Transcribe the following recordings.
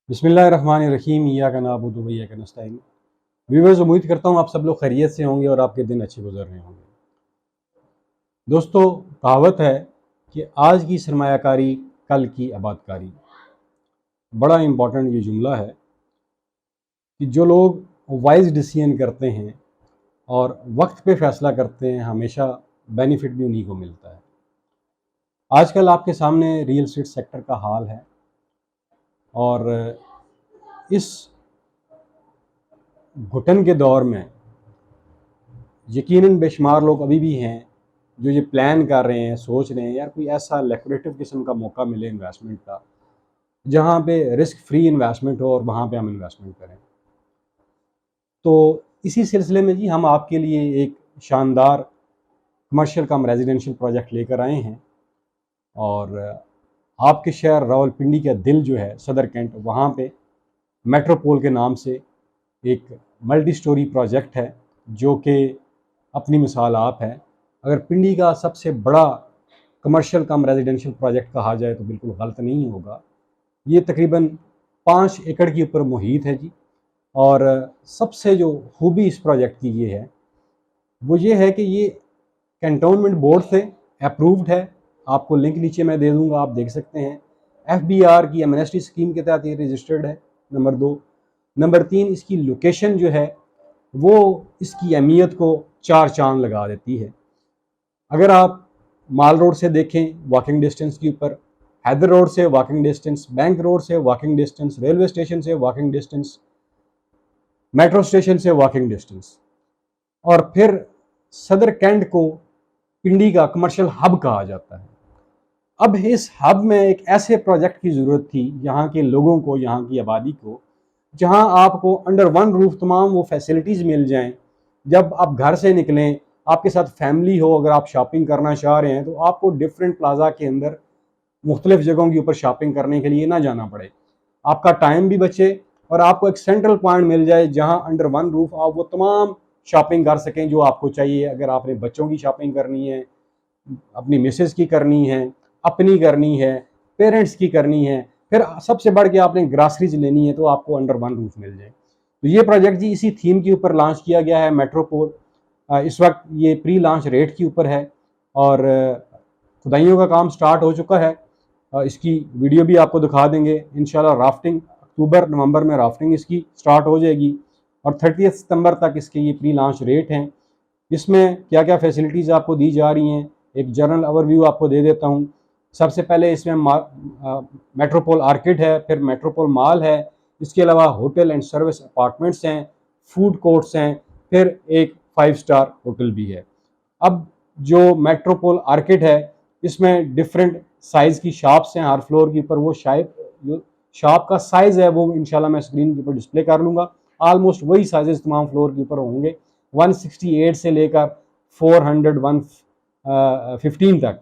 बिस्मिल्लाहिर्रहमानिर्रहीम। इय्याका नअबुदु व इय्याका नस्तईन। व्यूअर्स, उम्मीद करता हूँ आप सब लोग खैरियत से होंगे और आपके दिन अच्छे गुजर रहे होंगे। दोस्तों, कहावत है कि आज की सरमायाकारी कल की आबादकारी। बड़ा इम्पॉर्टेंट ये जुमला है कि जो लोग वाइज डिसीजन करते हैं और वक्त पे फैसला करते हैं, हमेशा बेनिफिट भी उन्हीं को मिलता है। आजकल आपके सामने रियल एस्टेट सेक्टर का हाल है और इस घुटन के दौर में यकीनन बेशुमार लोग अभी भी हैं जो ये प्लान कर रहे हैं, सोच रहे हैं यार कोई ऐसा लैक्रेटिव किस्म का मौका मिले इन्वेस्टमेंट का, जहाँ पे रिस्क फ्री इन्वेस्टमेंट हो और वहाँ पे हम इन्वेस्टमेंट करें। तो इसी सिलसिले में जी हम आपके लिए एक शानदार कमर्शियल कम रेजिडेंशियल प्रोजेक्ट लेकर आए हैं और आपके शहर रावलपिंडी का दिल जो है सदर कैंट, वहाँ पे मेट्रोपोल के नाम से एक मल्टी स्टोरी प्रोजेक्ट है जो कि अपनी मिसाल आप है। अगर पिंडी का सबसे बड़ा कमर्शियल कम रेजिडेंशियल प्रोजेक्ट कहा जाए तो बिल्कुल गलत नहीं होगा। ये तकरीबन 5 एकड़ के ऊपर मुहित है जी। और सबसे जो खूबी इस प्रोजेक्ट की ये है वो ये है कि ये कैंटोनमेंट बोर्ड से अप्रूव्ड है। आपको लिंक नीचे मैं दे दूंगा, आप देख सकते हैं। FBR की एमनेस्टी स्कीम के तहत ये रजिस्टर्ड है, नंबर 2। नंबर 3, इसकी लोकेशन जो है वो इसकी अहमियत को 4 चांद लगा देती है। अगर आप माल रोड से देखें वॉकिंग डिस्टेंस के ऊपर, हैदर रोड से वॉकिंग डिस्टेंस, बैंक रोड से वॉकिंग डिस्टेंस, रेलवे स्टेशन से वॉकिंग डिस्टेंस, मेट्रो स्टेशन से वॉकिंग डिस्टेंस, और फिर सदर कैंट को पिंडी का कमर्शियल हब कहा जाता है। अब इस हब में एक ऐसे प्रोजेक्ट की ज़रूरत थी यहाँ के लोगों को, यहाँ की आबादी को, जहाँ आपको अंडर वन रूफ तमाम वो फैसिलिटीज़ मिल जाएं। जब आप घर से निकलें, आपके साथ फैमिली हो, अगर आप शॉपिंग करना चाह रहे हैं तो आपको डिफरेंट प्लाजा के अंदर मुख्तलिफ जगहों के ऊपर शॉपिंग करने के लिए ना जाना पड़े, आपका टाइम भी बचे और आपको एक सेंट्रल पॉइंट मिल जाए जहाँ अंडर वन रूफ आप वो तमाम शॉपिंग कर सकें जो आपको चाहिए। अगर आपने बच्चों की शॉपिंग करनी है, अपनी मिसेज की करनी है, अपनी करनी है, पेरेंट्स की करनी है, फिर सबसे बढ़ के आपने ग्रासरीज लेनी है, तो आपको अंडर वन रूफ मिल जाए। तो ये प्रोजेक्ट जी इसी थीम के ऊपर लॉन्च किया गया है, मेट्रोपोल। इस वक्त ये प्री लॉन्च रेट के ऊपर है और खुदाइयों का काम स्टार्ट हो चुका है। इसकी वीडियो भी आपको दिखा देंगे इंशाल्लाह। राफ्टिंग अक्टूबर नवंबर में राफ्टिंग इसकी स्टार्ट हो जाएगी और 30 सितंबर तक इसके ये प्री लॉन्च रेट हैं। इसमें क्या क्या फैसिलिटीज़ आपको दी जा रही हैं, एक जनरल ओवरव्यू आपको दे देता हूँ। सबसे पहले इसमें मेट्रोपोल आर्किड है, फिर मेट्रोपोल मॉल है, इसके अलावा होटल एंड सर्विस अपार्टमेंट्स हैं, फूड कोर्ट्स हैं, फिर एक 5 स्टार होटल भी है। अब जो मेट्रोपोल आर्किड है इसमें डिफरेंट साइज़ की शॉप्स हैं हर फ्लोर के ऊपर। वो शायद जो शॉप का साइज़ है वो इंशाल्लाह मैं स्क्रीन के ऊपर डिस्प्ले कर लूँगा। ऑलमोस्ट वही साइजेस तमाम फ्लोर के ऊपर होंगे। 168 से लेकर 400 115 तक,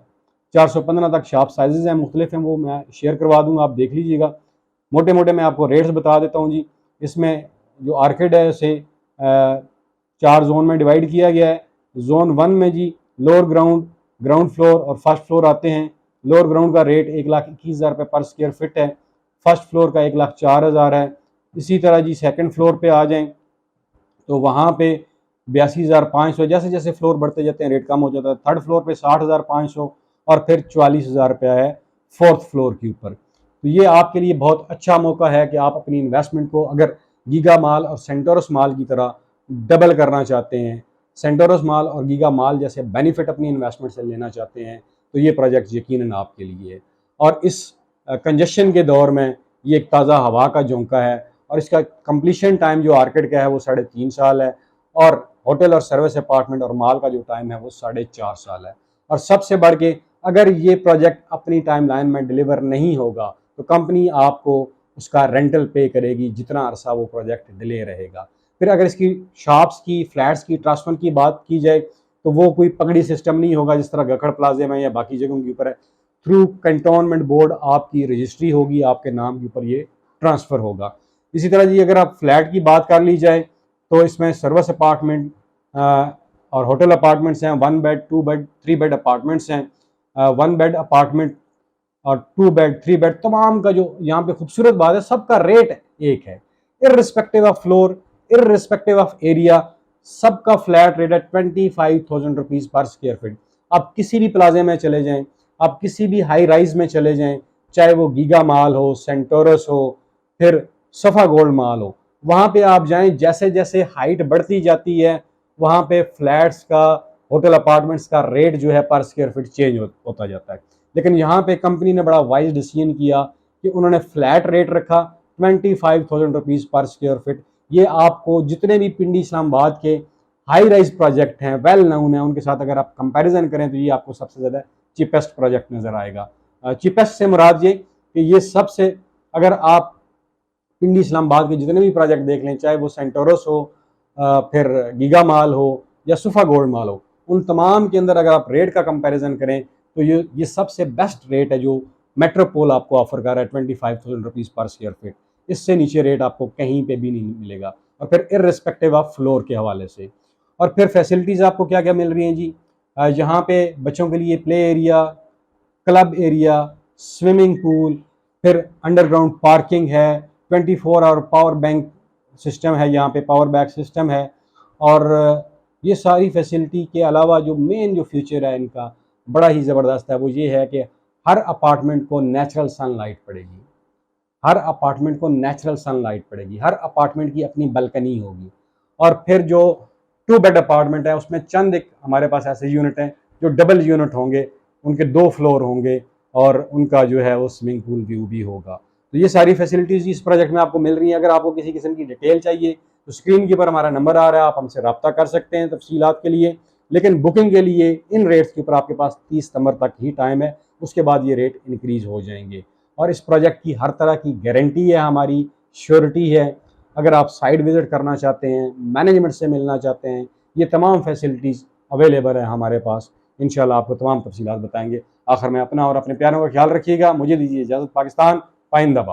415 तक शॉप साइजेस हैं, मुख्तलिफ हैं, वो मैं शेयर करवा दूंगा, आप देख लीजिएगा। मोटे मोटे मैं आपको रेट्स बता देता हूँ जी। इसमें जो आर्किड है उसे 4 जोन में डिवाइड किया गया है। जोन 1 में जी लोअर ग्राउंड, ग्राउंड फ्लोर और फर्स्ट फ्लोर आते हैं। लोअर ग्राउंड का रेट 1,21,000 रुपये पर स्क्वायर फिट है, फर्स्ट फ्लोर का 1,04,000 है। इसी तरह जी सेकंड फ्लोर पे आ जाएं तो वहाँ पे 82,500, जैसे जैसे फ्लोर बढ़ते जाते हैं रेट कम हो जाता है। थर्ड फ्लोर पे 60,500 और फिर 44,000 रुपया है फोर्थ फ्लोर के ऊपर। तो ये आपके लिए बहुत अच्छा मौका है कि आप अपनी इन्वेस्टमेंट को अगर गीगा माल और सेंटोरस माल की तरह डबल करना चाहते हैं, सेंटोरस माल और गीगा माल जैसे बेनिफिट अपनी इन्वेस्टमेंट से लेना चाहते हैं, तो ये प्रोजेक्ट यकीनन आपके लिए है। और इस कंजेशन के दौर में ये एक ताज़ा हवा का झोंका है और इसका कंप्लीशन टाइम जो आर्किड का है वो 3.5 साल है और होटल और सर्विस अपार्टमेंट और माल का जो टाइम है वो 4.5 साल है। और सबसे बढ़ के अगर ये प्रोजेक्ट अपनी टाइम लाइन में डिलीवर नहीं होगा तो कंपनी आपको उसका रेंटल पे करेगी जितना अरसा वो प्रोजेक्ट डिले रहेगा। फिर अगर इसकी शॉप्स की, फ्लैट्स की, ट्रांसफर की बात की जाए तो वो कोई पगड़ी सिस्टम नहीं होगा जिस तरह गखड़ प्लाजे में या बाकी जगहों के ऊपर है। थ्रू कैंटोनमेंट बोर्ड आपकी रजिस्ट्री होगी, आपके नाम के ऊपर ये ट्रांसफ़र होगा। इसी तरह जी अगर आप फ्लैट की बात कर ली जाए तो इसमें सर्विस अपार्टमेंट और होटल अपार्टमेंट्स हैं, 1 बेड, 2 बेड, 3 बेड अपार्टमेंट्स हैं। 1 बेड अपार्टमेंट और 2 बेड 3 बेड तमाम का जो यहाँ पे खूबसूरत बात है, सबका रेट एक है, irrespective of floor, irrespective of area, सबका फ्लैट रेट है 25,000 रुपीज़ पर स्क्वायर फीट। आप किसी भी प्लाजे में चले जाएं, आप किसी भी हाई राइज में चले जाएं, चाहे वो गीगा मॉल हो, सेंटोरस हो, फिर सफ़ा गोल्ड मॉल हो, वहाँ पे आप जाएं, जैसे जैसे हाइट बढ़ती जाती है वहाँ पे फ्लैट्स का, होटल अपार्टमेंट्स का रेट जो है पर स्क्वायर फीट चेंज होता जाता है। लेकिन यहाँ पे कंपनी ने बड़ा वाइज डिसीजन किया कि उन्होंने फ्लैट रेट रखा 25,000 रुपीज़ पर स्क्वायर फीट। ये आपको जितने भी पिंडी इस्लामाबाद के हाई राइज प्रोजेक्ट हैं, वेल नाउन है, उनके साथ अगर आप कंपैरिजन करें तो ये आपको सबसे ज़्यादा चीपेस्ट प्रोजेक्ट नज़र आएगा। चीपेस्ट से मुराद ये कि ये सबसे, अगर आप पिंडी इस्लामाबाद के जितने भी प्रोजेक्ट देख लें, चाहे वो सेंटोरस हो, फिर गीगा मॉल हो या सुफा गोल्ड मॉल हो, उन तमाम के अंदर अगर आप रेट का कंपैरिजन करें तो ये सबसे बेस्ट रेट है जो मेट्रोपोल आपको ऑफर कर रहा है 25,000 रुपीज़ पर स्क्वायर फीट। इससे नीचे रेट आपको कहीं पे भी नहीं मिलेगा, और फिर इररिस्पेक्टिव ऑफ फ्लोर के हवाले से। और फिर फैसिलिटीज़ आपको क्या क्या मिल रही हैं जी, यहाँ पे बच्चों के लिए play area, club area, swimming pool, फिर अंडरग्राउंड पार्किंग है, 24 आवर पावर बैंक सिस्टम है, यहाँ पे पावर बैक सिस्टम है। और ये सारी फैसिलिटी के अलावा जो मेन जो फ्यूचर है इनका बड़ा ही ज़बरदस्त है, वो ये है कि हर अपार्टमेंट को नेचुरल सनलाइट पड़ेगी, हर अपार्टमेंट को नेचुरल सनलाइट पड़ेगी, हर अपार्टमेंट की अपनी बालकनी होगी। और फिर जो 2 बेड अपार्टमेंट है उसमें चंद एक हमारे पास ऐसे यूनिट हैं जो डबल यूनिट होंगे, उनके 2 फ्लोर होंगे और उनका जो है वो स्विमिंग पूल व्यू भी होगा। तो ये सारी फैसिलिटीज़ इस प्रोजेक्ट में आपको मिल रही हैं। अगर आपको किसी किस्म की डिटेल चाहिए तो स्क्रीन के ऊपर हमारा नंबर आ रहा है, आप हमसे रब्ता कर सकते हैं तफसीलात के लिए। लेकिन बुकिंग के लिए इन रेट्स के ऊपर आपके पास 30 सितंबर तक ही टाइम है, उसके बाद ये रेट इंक्रीज़ हो जाएंगे। और इस प्रोजेक्ट की हर तरह की गारंटी है हमारी, श्योरिटी है। अगर आप साइट विज़िट करना चाहते हैं, मैनेजमेंट से मिलना चाहते हैं, ये तमाम फैसिलिटीज़ अवेलेबल है हमारे पास। इंशाल्लाह आपको तमाम तफसीलात बताएंगे। आखिर में अपना और अपने प्यारों का ख्याल रखिएगा। मुझे दीजिए इजाज़त। पाकिस्तान पाइंदाबाद।